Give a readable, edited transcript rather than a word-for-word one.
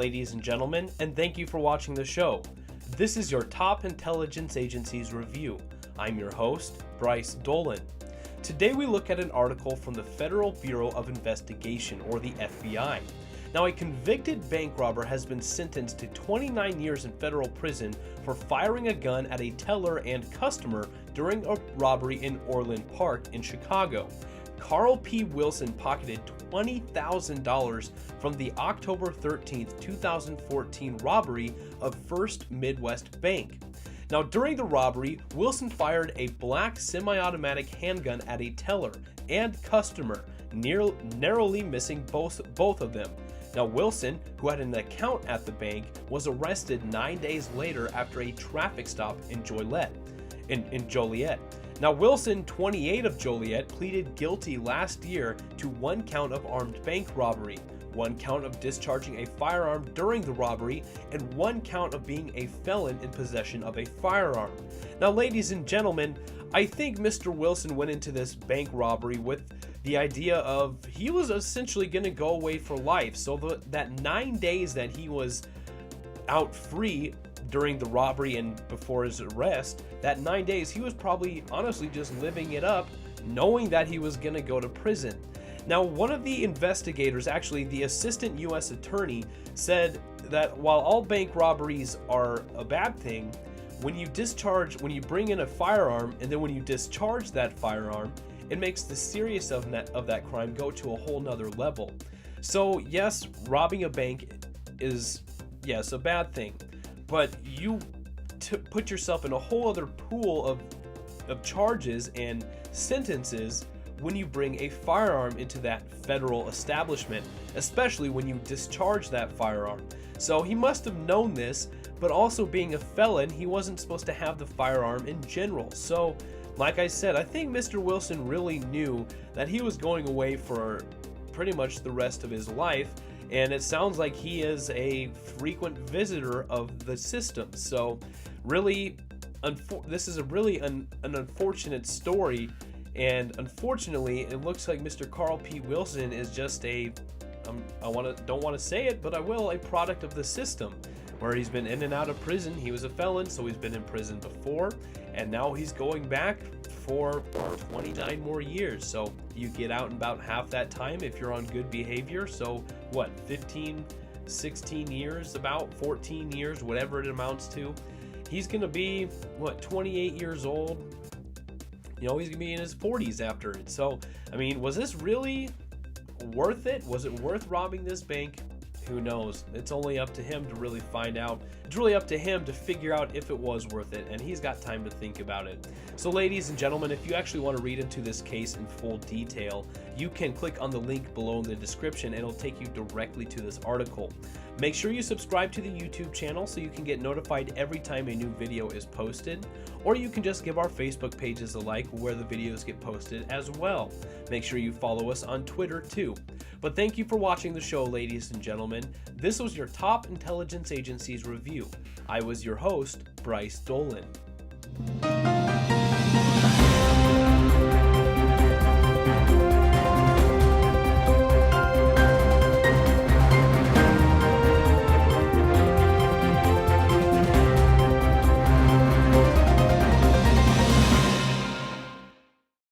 ladies and gentlemen, and thank you for watching the show. This is your Top Intelligence Agencies Review. I'm your host, Bryce Dolan. Today we look at an article from the Federal Bureau of Investigation, or the FBI. Now, a convicted bank robber has been sentenced to 29 years in federal prison for firing a gun at a teller and customer during a robbery in Orland Park in Chicago. Carl P. Wilson pocketed $20,000 from the October 13, 2014 robbery of First Midwest Bank. Now, during the robbery, Wilson fired a black semi-automatic handgun at a teller and customer, narrowly missing both of them. Now, Wilson, who had an account at the bank, was arrested 9 days later after a traffic stop in Joliet. Now, Wilson, 28 of Joliet, pleaded guilty last year to 1 count of armed bank robbery, 1 count of discharging a firearm during the robbery, and 1 count of being a felon in possession of a firearm. Now, ladies and gentlemen, I think Mr. Wilson went into this bank robbery with the idea of he was essentially going to go away for life. So that 9 days that he was out free during the robbery and before his arrest, that 9 days he was probably honestly just living it up, knowing that he was going to go to prison. Now, one of the investigators, actually the assistant U.S. attorney, said that while all bank robberies are a bad thing, when you bring in a firearm and then when you discharge that firearm, it makes the seriousness of that crime go to a whole nother level. So yes, robbing a bank is, yes, a bad thing, but you put yourself in a whole other pool of charges and sentences when you bring a firearm into that federal establishment, especially when you discharge that firearm. So he must have known this, but also being a felon, he wasn't supposed to have the firearm in general. So, like I said, I think Mr. Wilson really knew that he was going away for pretty much the rest of his life, and it sounds like he is a frequent visitor of the system. So, really, this is a really an unfortunate story, and unfortunately, it looks like Mr. Carl P. Wilson is just don't want to say it, but I will, a product of the system, where he's been in and out of prison. He was a felon, so he's been in prison before, and now he's going back for 29 more years. So you get out in about half that time if you're on good behavior. So what, 15, 16 years, about 14 years, whatever it amounts to. He's gonna be, what, 28 years old? You know, he's gonna be in his 40s after it. So, I mean, was this really worth it? Was it worth robbing this bank? Who knows? It's only up to him to really find out. It's really up to him to figure out if it was worth it, and he's got time to think about it. So, ladies and gentlemen, if you actually want to read into this case in full detail, you can click on the link below in the description and it'll take you directly to this article. Make sure you subscribe to the YouTube channel so you can get notified every time a new video is posted, or you can just give our Facebook pages a like where the videos get posted as well. Make sure you follow us on Twitter too. But thank you for watching the show, ladies and gentlemen. This was your Top Intelligence Agencies Review. I was your host, Bryce Dolan.